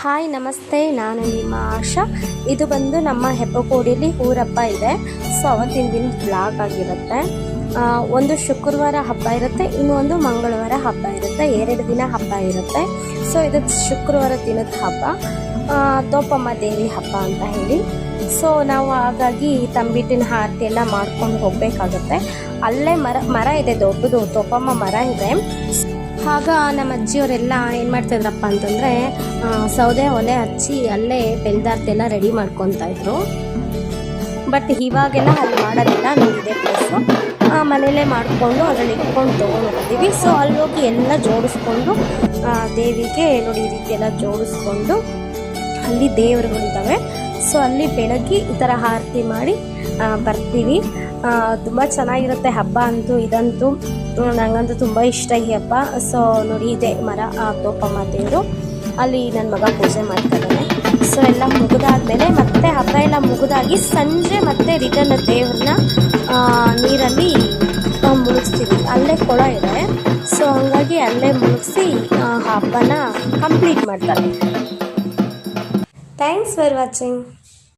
Hi ನಮಸ್ತೆ, ನಾನು ನಿಮ್ಮ ಆಶಾ. ಇದು ಬಂದು ನಮ್ಮ ಹೆಬ್ಬಗೋಡಿಯಲ್ಲಿ ಊರಬ್ಬ ಇದೆ. ಸೊ ಅವತ್ತಿನ ದಿನದ ಬ್ಲಾಗ್ ಆಗಿರುತ್ತೆ. ಒಂದು ಶುಕ್ರವಾರ ಹಬ್ಬ ಇರುತ್ತೆ, ಇನ್ನೊಂದು ಮಂಗಳವಾರ ಹಬ್ಬ ಇರುತ್ತೆ. 2 ದಿನ ಹಬ್ಬ ಇರುತ್ತೆ. ಸೊ ಇದು ಶುಕ್ರವಾರ ದಿನದ ಹಬ್ಬ, ತೋಪಮ್ಮ ದೇವಿ ಹಬ್ಬ ಅಂತ ಹೇಳಿ. ಸೊ ನಾವು ಹಾಗಾಗಿ ತಂಬಿಟ್ಟಿನ ಆರತಿ ಎಲ್ಲ ಮಾಡ್ಕೊಂಡು ಹೋಗಬೇಕಾಗುತ್ತೆ. ಅಲ್ಲೇ ಮರ ಇದೆ, ದೊಡ್ಡದು ತೋಪಮ್ಮ ಮರ ಇದೆ. ಆಗ ನಮ್ಮ ಅಜ್ಜಿಯವರೆಲ್ಲ ಏನು ಮಾಡ್ತಾಯಿದ್ರಪ್ಪ ಅಂತಂದರೆ ಸೌದೆ ಒಲೆ ಹಚ್ಚಿ ಅಲ್ಲೇ ಬೆಲ್ದಾರ್ತಿ ಎಲ್ಲ ರೆಡಿ ಮಾಡ್ಕೊತಾ ಇದ್ರು. ಬಟ್ ಇವಾಗೆಲ್ಲ ಅಲ್ಲಿ ಮಾಡೋದಿಲ್ಲ. ನೋಡಿದೆ ಪ್ಲೇಸು ಮನೆಯಲ್ಲೇ ಮಾಡಿಕೊಂಡು ಅದರಲ್ಲಿ ಇಟ್ಕೊಂಡು ತೊಗೊಂಡೋಗ್ತೀವಿ. ಸೊ ಅಲ್ಲಿ ಹೋಗಿ ಎಲ್ಲ ಜೋಡಿಸ್ಕೊಂಡು ದೇವಿಗೆ ನೋಡಿ ಈ ರೀತಿ ಎಲ್ಲ ಜೋಡಿಸ್ಕೊಂಡು ಅಲ್ಲಿ ದೇವರುಗಳಿದ್ದಾವೆ. ಸೊ ಅಲ್ಲಿ ಬೆಳಗ್ಗೆ ಈ ಥರ ಆರತಿ ಮಾಡಿ ಬರ್ತೀವಿ. ತುಂಬ ಚೆನ್ನಾಗಿರುತ್ತೆ ಹಬ್ಬ ಅಂತೂ. ಇದಂತೂ ನನಗಂತೂ ತುಂಬ ಇಷ್ಟ ಈ ಹಬ್ಬ. ಸೊ ನೋಡಿ ಇದೆ ಮರ, ತೋಪಮ್ಮ ದೇವರು. ಅಲ್ಲಿ ನನ್ನ ಮಗ ಪೂಜೆ ಮಾಡ್ತಿದ್ದಾನೆ. ಸೊ ಎಲ್ಲ ಮುಗಿದಾದ್ಮೇಲೆ ಮತ್ತೆ ಹಬ್ಬ ಎಲ್ಲ ಮುಗಿದಾಗಿ ಸಂಜೆ ಮತ್ತೆ ರಿಟರ್ನ್ ದೇವ್ರನ್ನ ನೀರಲ್ಲಿ ಮುಳುಗಿಸ್ತೀವಿ. ಅಲ್ಲೇ ಕೊಳ ಇದೆ. ಸೊ ಹಂಗಾಗಿ ಅಲ್ಲೇ ಮುಳುಗಿಸಿ ಹಬ್ಬನ ಕಂಪ್ಲೀಟ್ ಮಾಡ್ತಾರೆ. Thanks for watching.